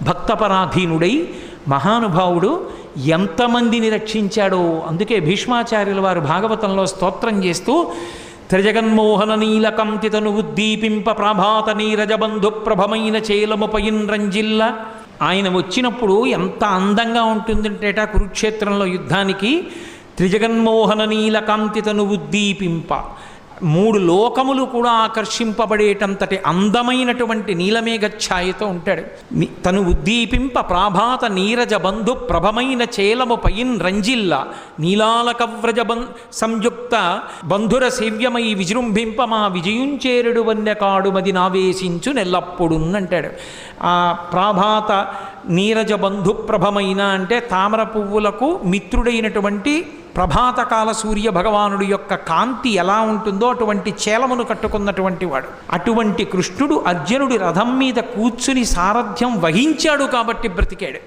భక్తపరాధీనుడై మహానుభావుడు ఎంతమందిని రక్షించాడో. అందుకే భీష్మాచార్యుల వారు భాగవతంలో స్తోత్రం చేస్తూ త్రిజగన్మోహన నీలకంతితను ఉద్దీపింప ప్రాభాత నీరజబంధు ప్రభమైన చేలముపయిన్ రంజిల్ల. ఆయన వచ్చినప్పుడు ఎంత అందంగా ఉంటుందంటేట కురుక్షేత్రంలో యుద్ధానికి త్రిజగన్మోహన నీలకాంతితను ఉద్దీపింప, 3 లోకములు కూడా ఆకర్షింపబడేటంతటి అందమైనటువంటి నీలమేఘ ఛాయతో ఉంటాడు. తను ఉద్దీపింప ప్రాభాత నీరజ బంధు ప్రభమైన చేలము పయిన్ రంజిల్ల నీలాలకవ్రజ సంయుక్త బంధుర సేవ్యమై విజృంభింప మా విజయుంచేరుడు వన్యకాడు మది నావేశించు నెల్లప్పుడు అంటాడు. ఆ ప్రాభాత నీరజ బంధు ప్రభమైన అంటే తామర పువ్వులకు మిత్రుడైనటువంటి ప్రభాతకాల సూర్య భగవానుడి యొక్క కాంతి ఎలా ఉంటుందో అటువంటి చేలమును కట్టుకున్నటువంటి వాడు. అటువంటి కృష్ణుడు అర్జునుడి రథం మీద కూర్చుని సారథ్యం వహించాడు కాబట్టి బ్రతికాడు.